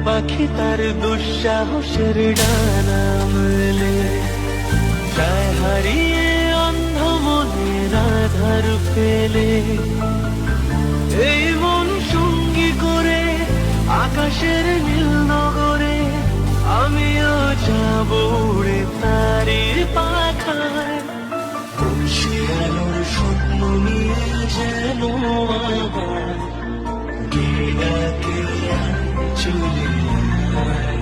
পাখি তার দুঃসাহসের ডানা মেলে, যায় হারিয়ে অন্ধ মনের আধার ফেলে। এই মন সঙ্গী করে আকাশের নীল নগরে, আমিও যাব উড়ে তারি পাখায়। খুশি আলোর স্বপ্ন নিয়ে যেন আবার কে ডাকে চলে যায়।